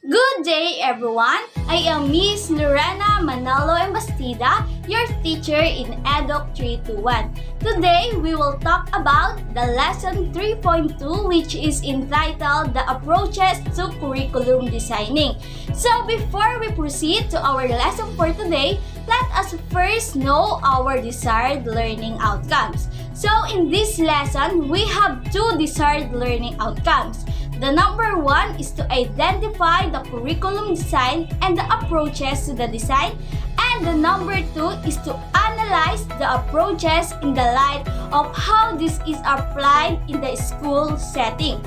Good day, everyone! I am Miss Lorena Manalo and Bastida, your teacher in EDOC 321. Today, we will talk about the lesson 3.2, which is entitled The Approaches to Curriculum Designing. So, before we proceed to our lesson for today, let us first know our desired learning outcomes. So, in this lesson, we have two desired learning outcomes. The number one is to identify the curriculum design and the approaches to the design. And the number two is to analyze the approaches in the light of how this is applied in the school setting.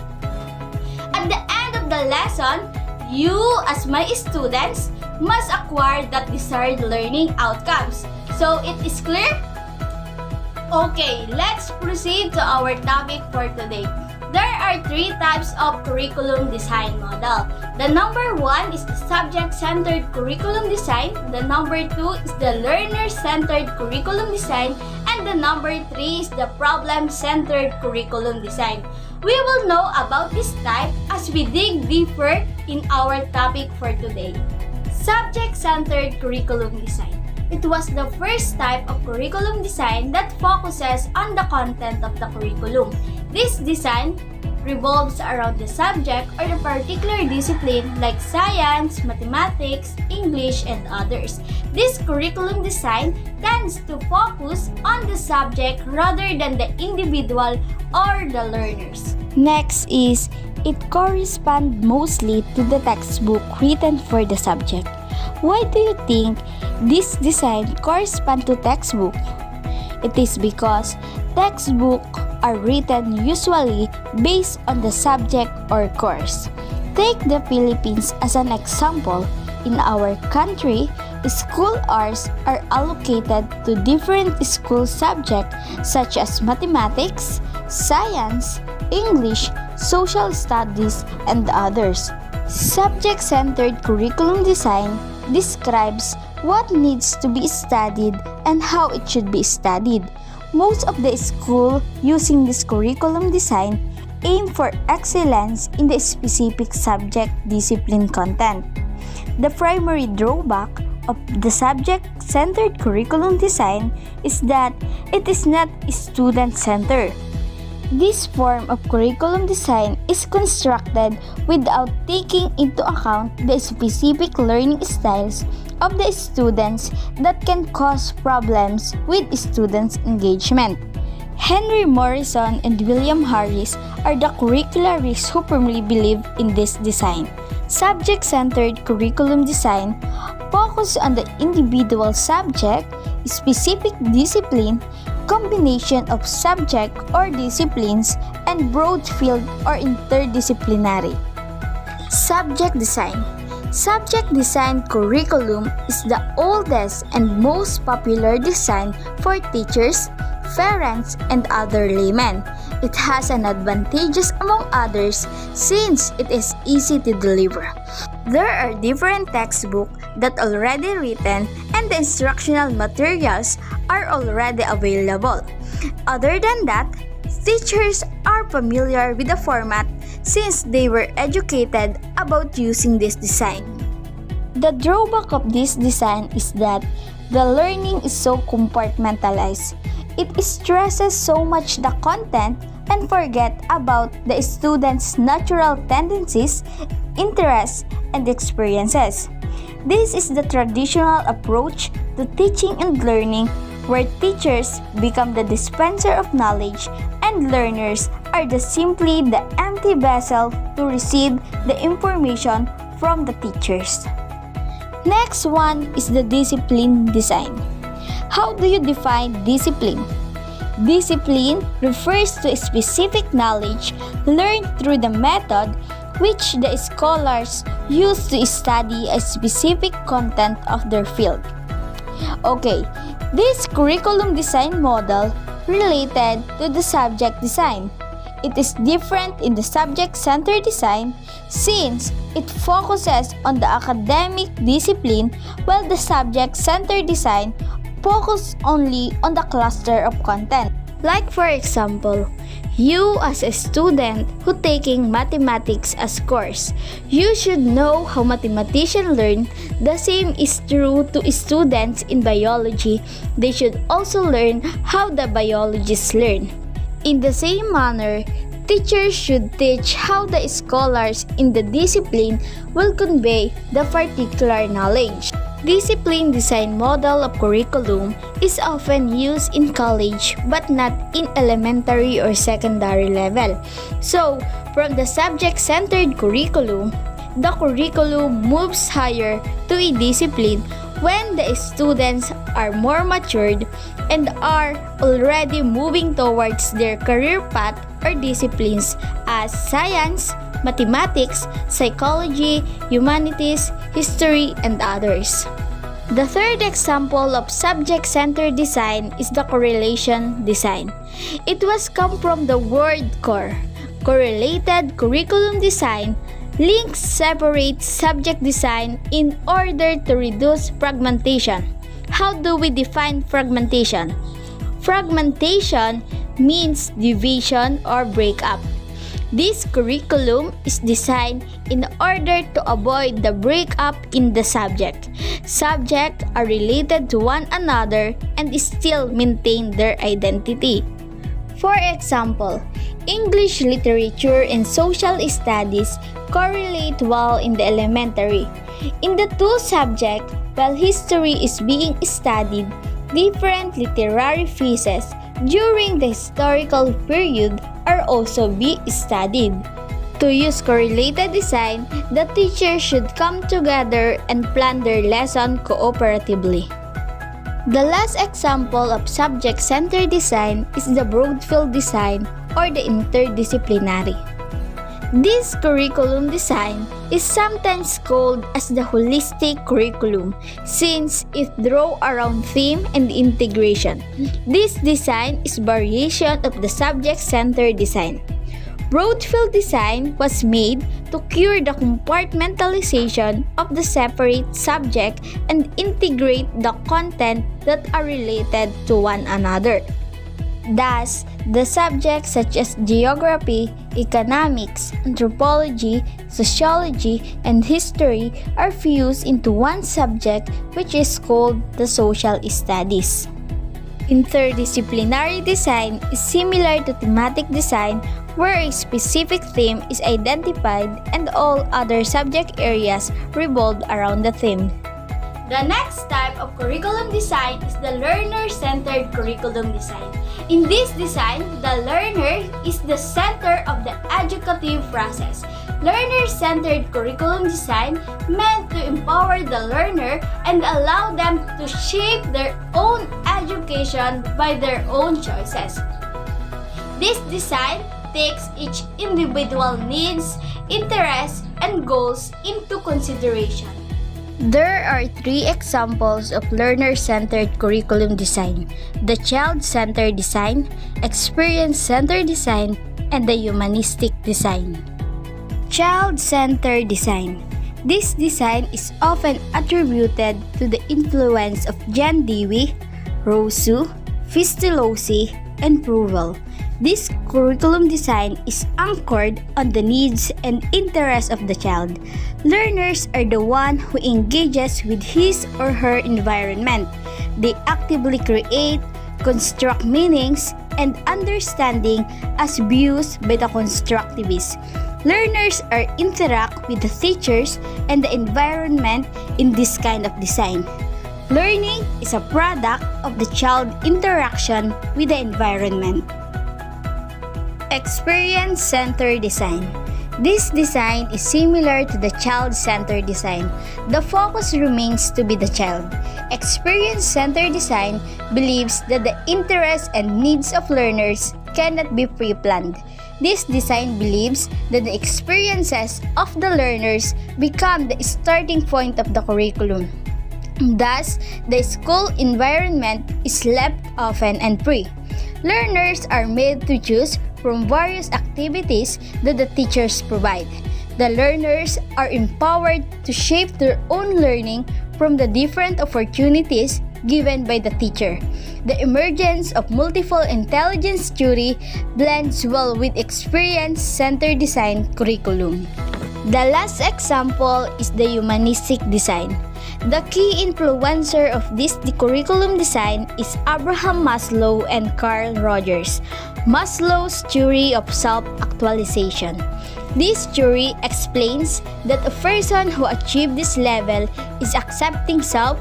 At the end of the lesson, you as my students must acquire that desired learning outcomes. So it is clear? Okay, let's proceed to our topic for today. There are three types of curriculum design model. The number one is the subject-centered curriculum design. The number two is the learner-centered curriculum design. And the number three is the problem-centered curriculum design. We will know about this type as we dig deeper in our topic for today. Subject-centered curriculum design. It was the first type of curriculum design that focuses on the content of the curriculum. This design revolves around the subject or the particular discipline like science, mathematics, English, and others. This curriculum design tends to focus on the subject rather than the individual or the learners. Next is, it corresponds mostly to the textbook written for the subject. Why do you think this design corresponds to textbook? It is because textbooks are written usually based on the subject or course. Take the Philippines as an example. In our country, school hours are allocated to different school subjects such as mathematics, science, English, social studies, and others. Subject-centered curriculum design describes what needs to be studied and how it should be studied. Most of the schools using this curriculum design aim for excellence in the specific subject discipline content. The primary drawback of the subject-centered curriculum design is that it is not student-centered. This form of curriculum design is constructed without taking into account the specific learning styles of the students that can cause problems with students' engagement. Henry Morrison and William Harris are the curricularists who firmly believe in this design. Subject-centered curriculum design focuses on the individual subject, specific discipline, combination of subject or disciplines, and broad field or interdisciplinary. Subject design. Subject design curriculum is the oldest and most popular design for teachers, parents, and other laymen. It has an advantages among others since it is easy to deliver. There are different textbooks that are already written and the instructional materials are already available. Other than that, teachers are familiar with the format since they were educated about using this design. The drawback of this design is that the learning is so compartmentalized. It stresses so much the content and forget about the students' natural tendencies, interests, and experiences. This is the traditional approach to teaching and learning where teachers become the dispenser of knowledge and learners are simply the empty vessel to receive the information from the teachers. Next one is the discipline design. How do you define discipline? Discipline refers to a specific knowledge learned through the method which the scholars use to study a specific content of their field. Okay, this curriculum design model related to the subject design. It is different in the subject-centered design since it focuses on the academic discipline while the subject-centered design focuses only on the cluster of content. Like for example, you as a student who taking mathematics as course, you should know how mathematicians learn. The same is true to students in biology. They should also learn how the biologists learn. In the same manner, teachers should teach how the scholars in the discipline will convey the particular knowledge. Discipline design model of curriculum is often used in college but not in elementary or secondary level. So, from the subject-centered curriculum, the curriculum moves higher to a discipline when the students are more matured and are already moving towards their career path or disciplines as science, mathematics, psychology, humanities, history, and others. The third example of subject-centered design is the correlation design. It was come from the word core. Correlated curriculum design links separate subject design in order to reduce fragmentation. How do we define fragmentation? Fragmentation means division or breakup. This curriculum is designed in order to avoid the breakup in the subject. Subjects are related to one another and still maintain their identity. For example, English literature and social studies correlate well in the elementary. In the two subjects, while history is being studied, different literary pieces during the historical period are also being studied. To use correlated design, the teachers should come together and plan their lesson cooperatively. The last example of subject-centered design is the broad field design or the interdisciplinary. This curriculum design is sometimes called as the holistic curriculum since it draws around theme and integration. This design is variation of the subject-centered design. Broadfield design was made to cure the compartmentalization of the separate subject and integrate the content that are related to one another. Thus, the subjects such as geography, economics, anthropology, sociology, and history are fused into one subject which is called the social studies. Interdisciplinary design is similar to thematic design where a specific theme is identified and all other subject areas revolve around the theme. The next type of curriculum design is the learner-centered curriculum design. In this design, the learner is the center of the educative process. Learner-centered curriculum design meant to empower the learner and allow them to shape their own education by their own choices. This design takes each individual needs, interests, and goals into consideration. There are three examples of learner-centered curriculum design: the child-centered design, experience-centered design, and the humanistic design. Child-centered design. This design is often attributed to the influence of John Dewey, Rousseau, Pestalozzi, and Prouvel. This curriculum design is anchored on the needs and interests of the child. Learners are the one who engages with his or her environment. They actively create, construct meanings, and understanding as views by the constructivists. Learners are interact with the teachers and the environment in this kind of design. Learning is a product of the child interaction with the environment. Experience-centered design. This design is similar to the child-centered design. The focus remains to be the child. Experience-centered design believes that the interests and needs of learners cannot be pre-planned. This design believes that the experiences of the learners become the starting point of the curriculum. Thus, the school environment is left open and free. Learners are made to choose from various activities that the teachers provide. The learners are empowered to shape their own learning from the different opportunities given by the teacher. The emergence of multiple intelligence theory blends well with experience-centered design curriculum. The last example is the humanistic design. The key influencer of this curriculum design is Abraham Maslow and Carl Rogers. Maslow's theory of self-actualization. This theory explains that a person who achieves this level is accepting self,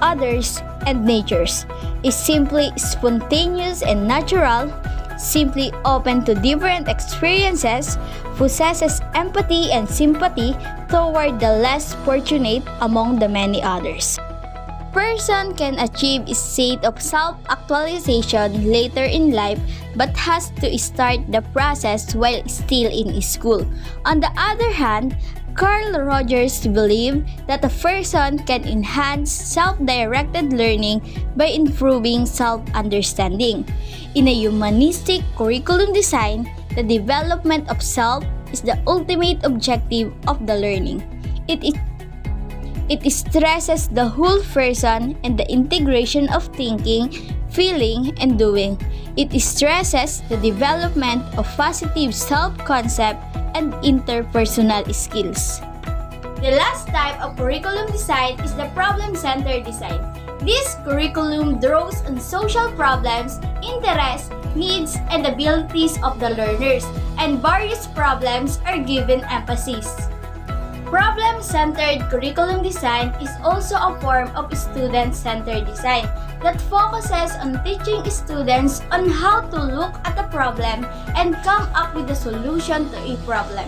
others, and natures, is simply spontaneous and natural, simply open to different experiences, possesses empathy and sympathy toward the less fortunate among the many others. Person can achieve a state of self-actualization later in life but has to start the process while still in school. On the other hand, Carl Rogers believed that a person can enhance self-directed learning by improving self-understanding. In a humanistic curriculum design, the development of self is the ultimate objective of the learning. It stresses the whole person and the integration of thinking, feeling, and doing. It stresses the development of positive self-concept and interpersonal skills. The last type of curriculum design is the problem-centered design. This curriculum draws on social problems, interests, needs, and abilities of the learners, and various problems are given emphasis. Problem-centered curriculum design is also a form of student-centered design that focuses on teaching students on how to look at a problem and come up with a solution to a problem.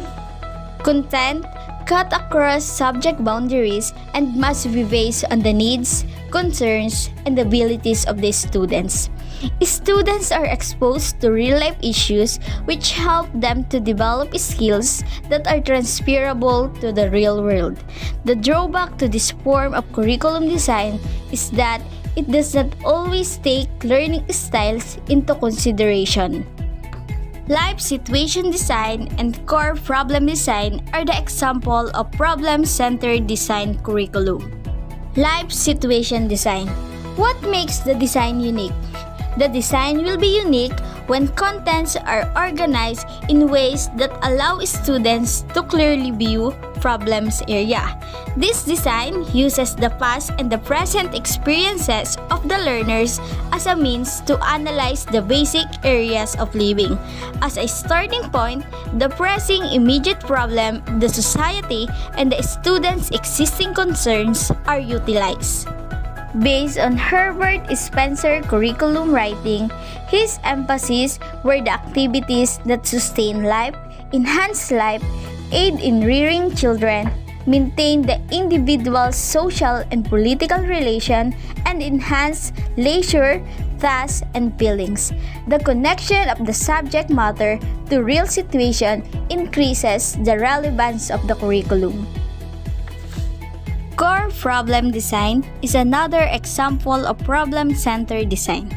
Content cut across subject boundaries and must be based on the needs, concerns, and abilities of the students. Students are exposed to real-life issues which help them to develop skills that are transferable to the real world. The drawback to this form of curriculum design is that it does not always take learning styles into consideration. Life situation design and core problem design are the example of problem-centered design curriculum. Life situation design. What makes the design unique? The design will be unique when contents are organized in ways that allow students to clearly view problems area. This design uses the past and the present experiences of the learners as a means to analyze the basic areas of living. As a starting point, the pressing immediate problem, the society, and the students' existing concerns are utilized. Based on Herbert Spencer curriculum writing, his emphasis were the activities that sustain life, enhance life, aid in rearing children, maintain the individual's social and political relation, and enhance leisure, tasks, and feelings. The connection of the subject matter to real situation increases the relevance of the curriculum. Core problem design is another example of problem-centered design.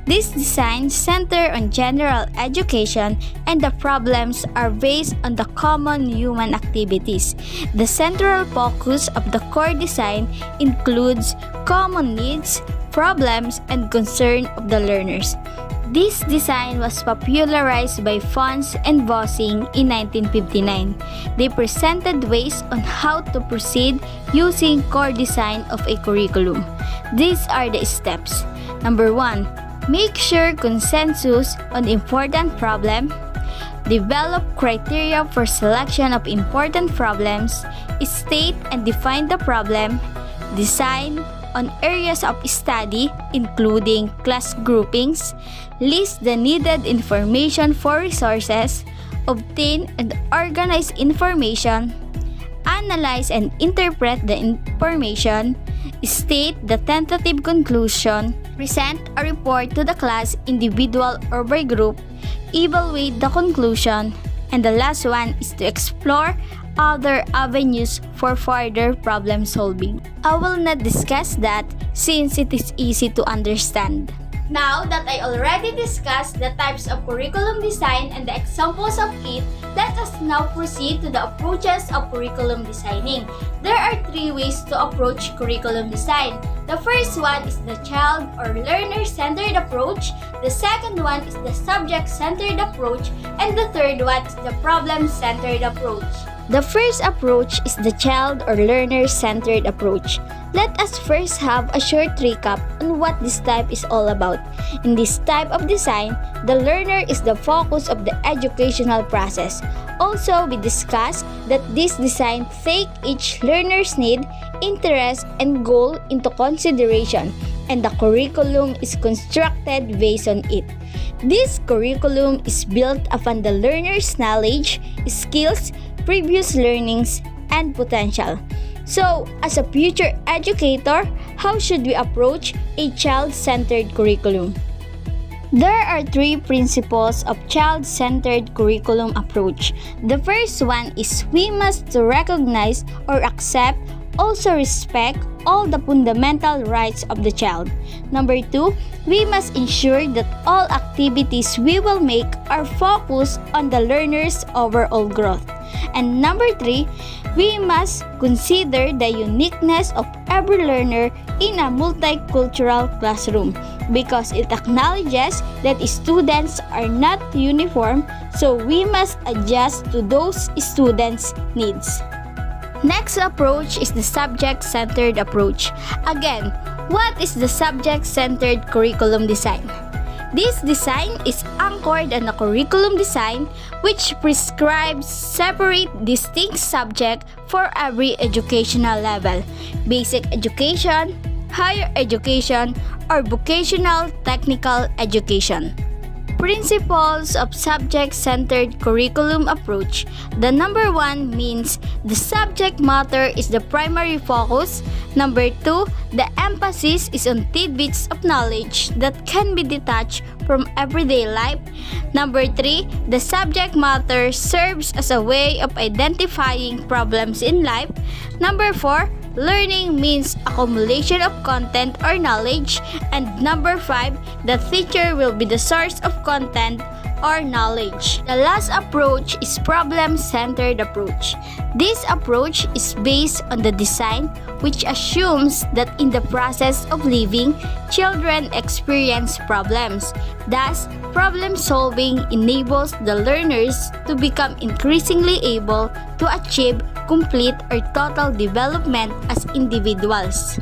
This design centers on general education and the problems are based on the common human activities. The central focus of the core design includes common needs, problems, and concern of the learners. This design was popularized by Fons and Vossing in 1959. They presented ways on how to proceed using core design of a curriculum. These are the steps. Number 1. Make sure consensus on important problem. Develop criteria for selection of important problems. State and define the problem. Design on areas of study, including class groupings, list the needed information for resources, obtain and organize information, analyze and interpret the information, state the tentative conclusion, present a report to the class, individual or by group, evaluate the conclusion, and the last one is to explore other avenues for further problem solving. I will not discuss that since it is easy to understand. Now that I already discussed the types of curriculum design and the examples of it, let us now proceed to the approaches of curriculum designing. There are 3 ways to approach curriculum design. The first one is the child or learner-centered approach, the second one is the subject-centered approach, and the third one is the problem-centered approach. The first approach is the child or learner-centered approach. Let us first have a short recap on what this type is all about. In this type of design, the learner is the focus of the educational process. Also, we discussed that this design takes each learner's need, interest, and goal into consideration, and the curriculum is constructed based on it. This curriculum is built upon the learner's knowledge, skills, previous learnings, and potential. So, as a future educator, how should we approach a child-centered curriculum? There are 3 principles of child-centered curriculum approach. The first one is we must recognize or accept, also respect all the fundamental rights of the child. Number 2, we must ensure that all activities we will make are focused on the learner's overall growth. And number 3, we must consider the uniqueness of every learner in a multicultural classroom because it acknowledges that students are not uniform, so we must adjust to those students' needs. Next approach is the subject-centered approach. Again, what is the subject-centered curriculum design? This design is anchored on a curriculum design which prescribes separate distinct subjects for every educational level: basic education, higher education, or vocational technical education. Principles of subject-centered curriculum approach. The number 1 means the subject matter is the primary focus. Number 2, the emphasis is on tidbits of knowledge that can be detached from everyday life. Number 3, the subject matter serves as a way of identifying problems in life. Number 4, learning means accumulation of content or knowledge. And number 5, the teacher will be the source of content or knowledge. The last approach is problem-centered approach. This approach is based on the design which assumes that in the process of living, children experience problems. Thus, problem solving enables the learners to become increasingly able to achieve complete or total development as individuals.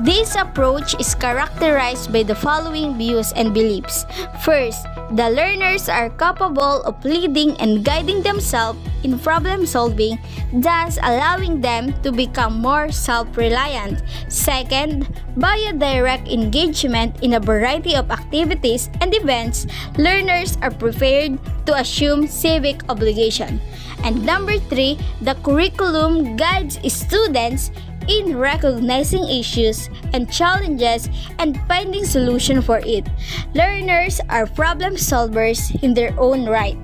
This approach is characterized by the following views and beliefs. First, the learners are capable of leading and guiding themselves in problem solving, thus allowing them to become more self-reliant. Second, by a direct engagement in a variety of activities and events, learners are prepared to assume civic obligation. And number 3, the curriculum guides students in recognizing issues and challenges and finding solutions for it. Learners are problem solvers in their own right.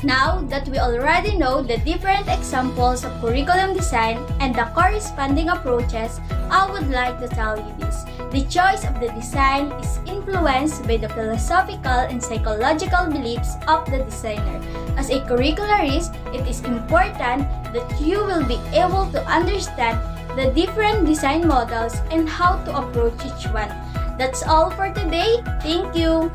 Now that we already know the different examples of curriculum design and the corresponding approaches, I would like to tell you this. The choice of the design is influenced by the philosophical and psychological beliefs of the designer. As a curricularist, it is important that you will be able to understand the different design models and how to approach each one. That's all for today. Thank you!